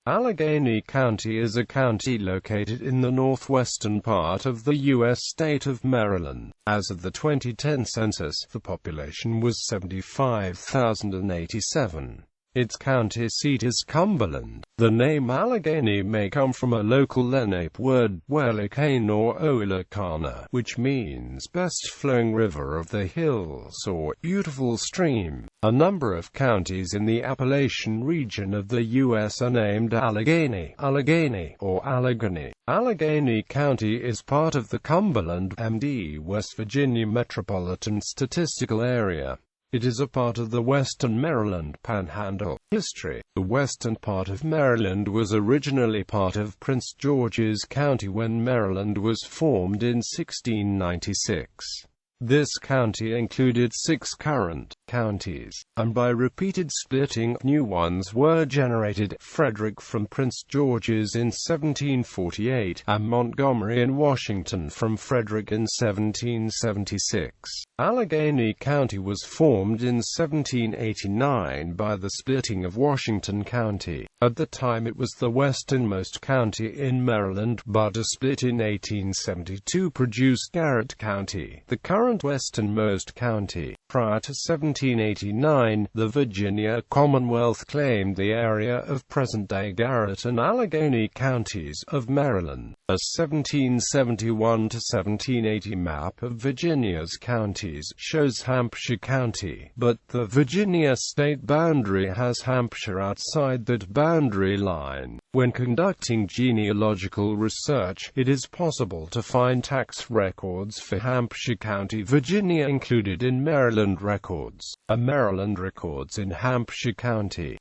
Allegany County is a county located in the northwestern part of the U.S. state of Maryland. As of the 2010 census, the population was 75,087. Its county seat is Cumberland. The name Alleghany may come from a local Lenape word, Wellicane or Oilacana, which means best flowing river of the hills or beautiful stream. A number of counties in the Appalachian region of the U.S. are named Alleghany, Alleghany, or Allegany. Allegany County is part of the Cumberland, M.D., West Virginia Metropolitan Statistical Area. It is a part of the western Maryland Panhandle. History. The western part of Maryland was originally part of Prince George's County when Maryland was formed in 1696. This county included 6 current counties, and by repeated splitting, new ones were generated: Frederick from Prince George's in 1748, and Montgomery and Washington from Frederick in 1776. Allegany County was formed in 1789 by the splitting of Washington County. At the time it was the westernmost county in Maryland, but a split in 1872 produced Garrett County, the current westernmost county. Prior to 1789, the Virginia Commonwealth claimed the area of present-day Garrett and Allegany counties of Maryland. A 1771–1780 map of Virginia's counties shows Hampshire County, but the Virginia state boundary has Hampshire outside that boundary line. When conducting genealogical research, it is possible to find tax records for Hampshire County, Virginia included in Maryland records, and Maryland records in Hampshire County.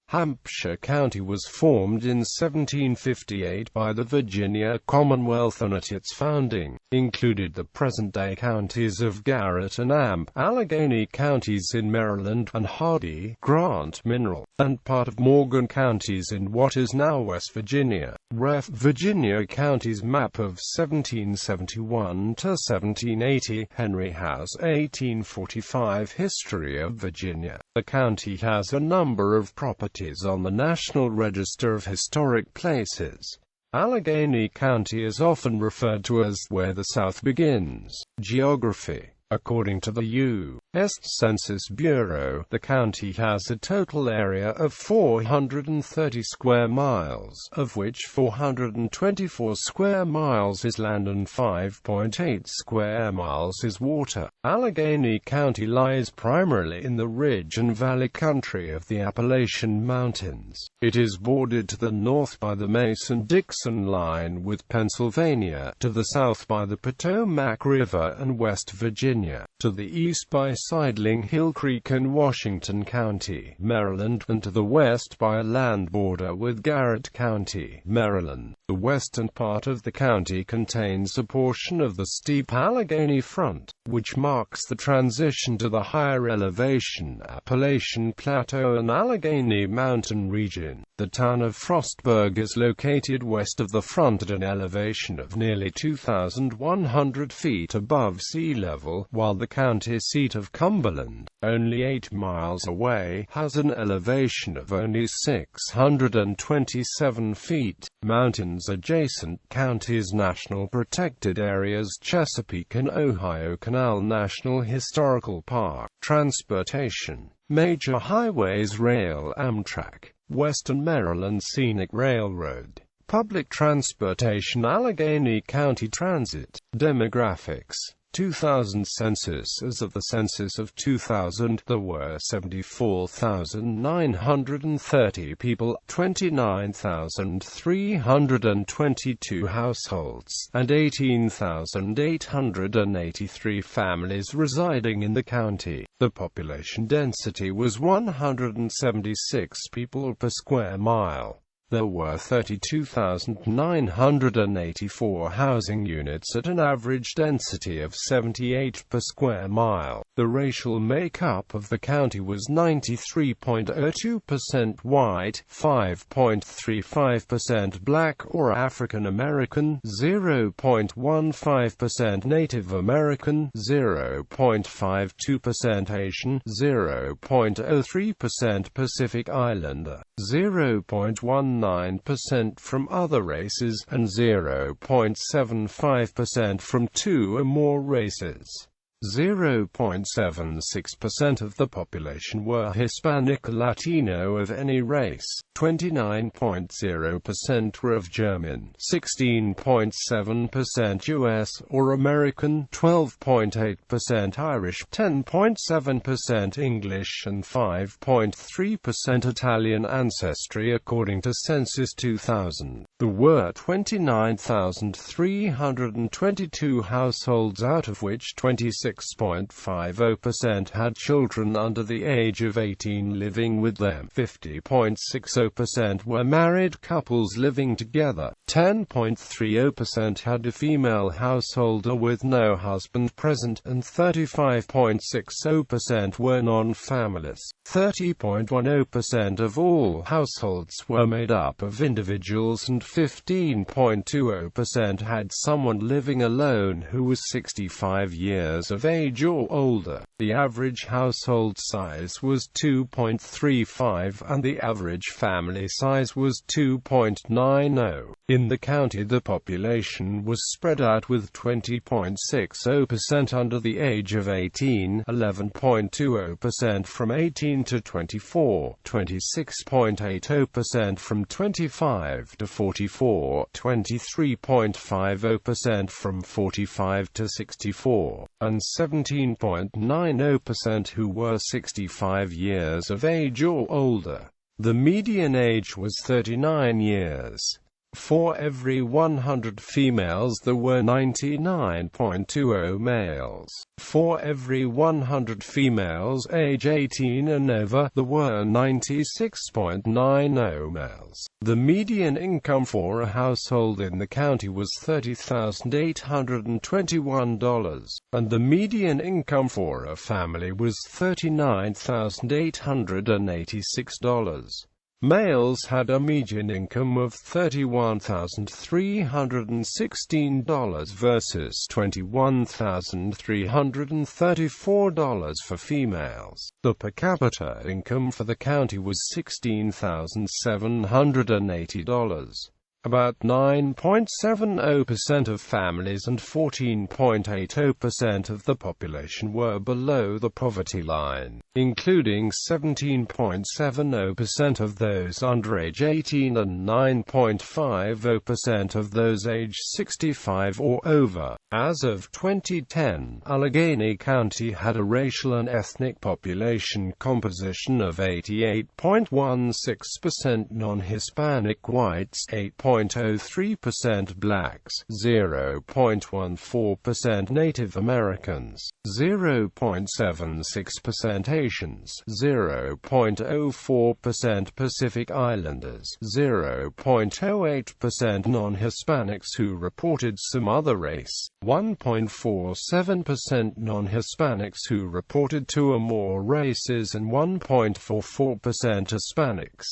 Hampshire County was formed in 1758 by the Virginia Commonwealth and at its founding, included the present-day counties of Garrett and Alleghany counties in Maryland, and Hardy, Grant, Mineral, and part of Morgan counties in what is now West Virginia. Ref. Virginia Counties Map of 1771–1780, Henry House, 1845. History of Virginia. The county has a number of properties on the National Register of Historic Places. Allegany County is often referred to as where the South begins. Geography. According to the U.S. Census Bureau, the county has a total area of 430 square miles, of which 424 square miles is land and 5.8 square miles is water. Allegany County lies primarily in the ridge and valley country of the Appalachian Mountains. It is bordered to the north by the Mason-Dixon line with Pennsylvania, to the south by the Potomac River and West Virginia, to the east by Sidling Hill Creek and Washington County, Maryland, and to the west by a land border with Garrett County, Maryland. The western part of the county contains a portion of the steep Alleghany Front, which marks the transition to the higher elevation Appalachian Plateau and Alleghany Mountain region. The town of Frostburg is located west of the front at an elevation of nearly 2,100 feet above sea level, while the county seat of Cumberland, only 8 miles away, has an elevation of only 627 feet. Mountains adjacent counties: National Protected Areas, Chesapeake and Ohio Canal National Historical Park. Transportation. Major highways: rail, Amtrak, Western Maryland Scenic Railroad. Public transportation: Alleghany County Transit. Demographics. 2000 census. As of the census of 2000, there were 74,930 people, 29,322 households, and 18,883 families residing in the county. The population density was 176 people per square mile. There were 32,984 housing units at an average density of 78 per square mile. The racial makeup of the county was 93.02% white, 5.35% black or African American, 0.15% Native American, 0.52% Asian, 0.03% Pacific Islander, 0.19% from other races, and 0.75% from two or more races. 0.76% of the population were Hispanic or Latino of any race, 29.0% were of German, 16.7% U.S. or American, 12.8% Irish, 10.7% English and 5.3% Italian ancestry according to Census 2000. There were 29,322 households, out of which 26.50% had children under the age of 18 living with them, 50.60% were married couples living together, 10.30% had a female householder with no husband present, and 35.60% were non-families. 30.10% of all households were made up of individuals, and 15.20% had someone living alone who was 65 years of age or older. The average household size was 2.35 and the average family size was 2.90. In the county, the population was spread out with 20.60% under the age of 18, 11.20% from 18 to 24, 26.80% from 25 to 44, 23.50% from 45 to 64, and 17.90% who were 65 years of age or older. The median age was 39 years. For every 100 females there were 99.20 males. For every 100 females age 18 and over, there were 96.90 males. The median income for a household in the county was $30,821, and the median income for a family was $39,886. Males had a median income of $31,316 versus $21,334 for females. The per capita income for the county was $16,780. About 9.70% of families and 14.80% of the population were below the poverty line, including 17.70% of those under age 18 and 9.50% of those age 65 or over. As of 2010, Allegany County had a racial and ethnic population composition of 88.16% non-Hispanic whites, 8.03% blacks, 0.14% Native Americans, 0.76% Asians, 0.04% Pacific Islanders, 0.08% non-Hispanics who reported some other race, 1.47% non-Hispanics who reported two or more races, and 1.44% Hispanics.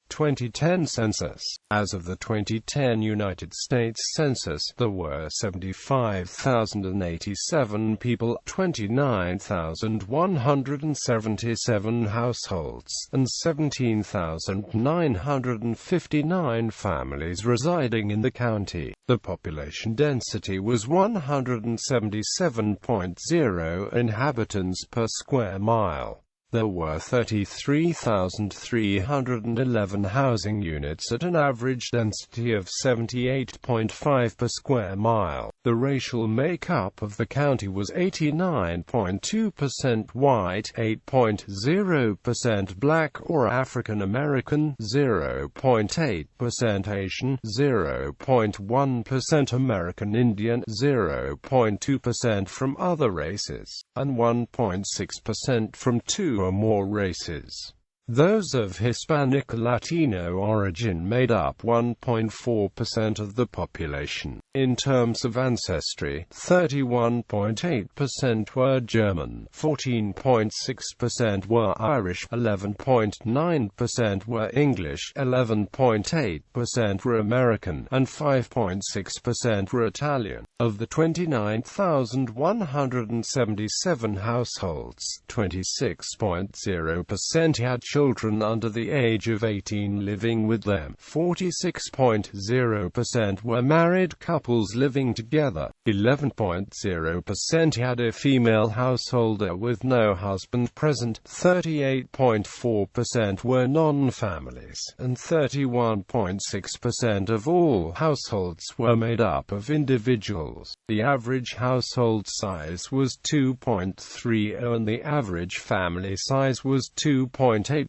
2010 census. As of the 2010 United States Census, there were 75,087 people, 29,177 households, and 17,959 families residing in the county. The population density was 177.0 inhabitants per square mile. There were 33,311 housing units at an average density of 78.5 per square mile. The racial makeup of the county was 89.2% white, 8.0% black or African American, 0.8% Asian, 0.1% American Indian, 0.2% from other races, and 1.6% from two or more races. Those of Hispanic or Latino origin made up 1.4% of the population. In terms of ancestry, 31.8% were German, 14.6% were Irish, 11.9% were English, 11.8% were American, and 5.6% were Italian. Of the 29,177 households, 26.0% had children under the age of 18 living with them. 46.0% were married couples living together. 11.0% had a female householder with no husband present. 38.4% were non-families, and 31.6% of all households were made up of individuals. The average household size was 2.30 and the average family size was 2.86.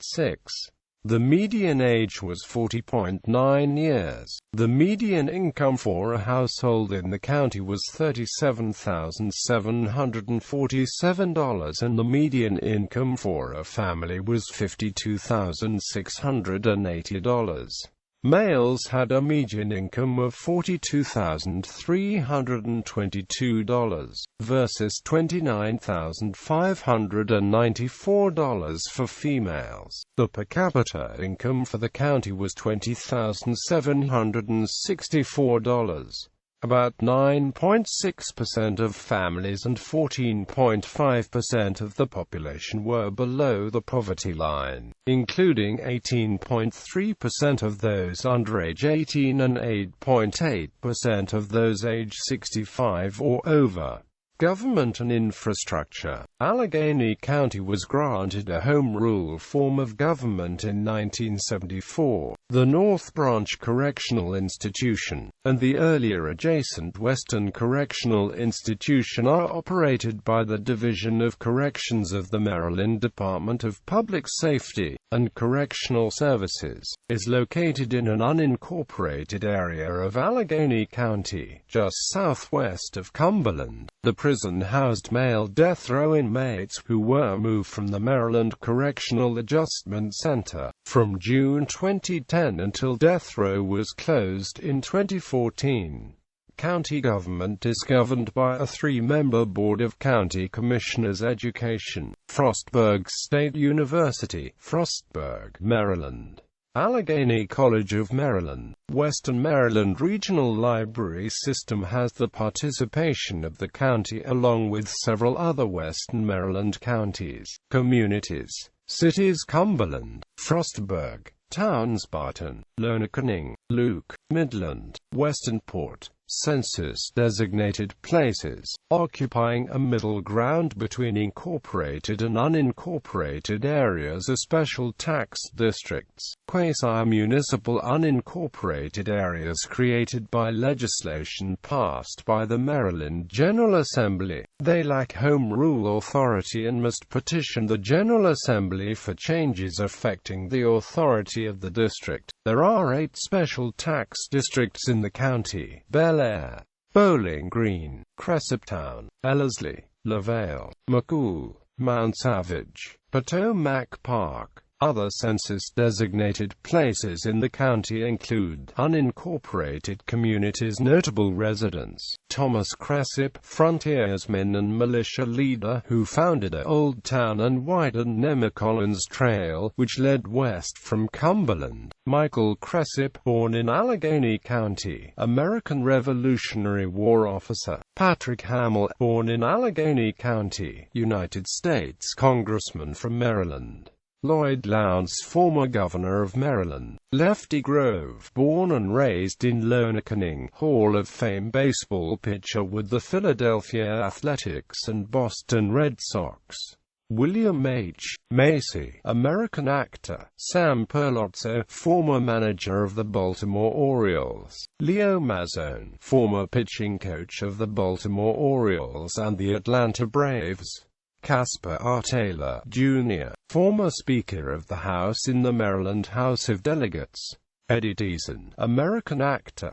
The median age was 40.9 years. The median income for a household in the county was $37,747 and the median income for a family was $52,680. Males had a median income of $42,322 versus $29,594 for females. The per capita income for the county was $20,764. About 9.6% of families and 14.5% of the population were below the poverty line, including 18.3% of those under age 18 and 8.8% of those age 65 or over. Government and infrastructure. Alleghany County was granted a home rule form of government in 1974. The North Branch Correctional Institution, and the earlier adjacent Western Correctional Institution are operated by the Division of Corrections of the Maryland Department of Public Safety and Correctional Services, is located in an unincorporated area of Allegany County, just southwest of Cumberland. The prison housed male death row inmates who were moved from the Maryland Correctional Adjustment Center from June 2010 until death row was closed in 2014. County government is governed by a three-member Board of County Commissioners. Education. Frostburg State University, Frostburg, Maryland. Allegheny College of Maryland. Western Maryland Regional Library System has the participation of the county along with several other Western Maryland counties, communities, cities: Cumberland, Frostburg, Towns Barton, Lonacanning, Luke, Midland, Westernport. Census designated places, occupying a middle ground between incorporated and unincorporated areas are special tax districts, quasi-municipal unincorporated areas created by legislation passed by the Maryland General Assembly. They lack home rule authority and must petition the General Assembly for changes affecting the authority of the district. There are 8 special tax districts in the county: Bel Air, Bowling Green, Cresaptown, Ellerslie, LaVale, McCool, Mount Savage, Potomac Park. Other census-designated places in the county include unincorporated communities. Notable residents: Thomas Cresap, frontiersman and militia leader who founded Old Town and widened Nemacolin's Trail, which led west from Cumberland. Michael Cresap, born in Alleghany County, American Revolutionary War officer. Patrick Hamill, born in Alleghany County, United States Congressman from Maryland. Lloyd Lowndes, former governor of Maryland. Lefty Grove, born and raised in Lonacanning, Hall of Fame baseball pitcher with the Philadelphia Athletics and Boston Red Sox. William H. Macy, American actor. Sam Perlozzo, former manager of the Baltimore Orioles. Leo Mazzone, former pitching coach of the Baltimore Orioles and the Atlanta Braves. Caspar R. Taylor, Jr., former Speaker of the House in the Maryland House of Delegates. Eddie Deason, American actor.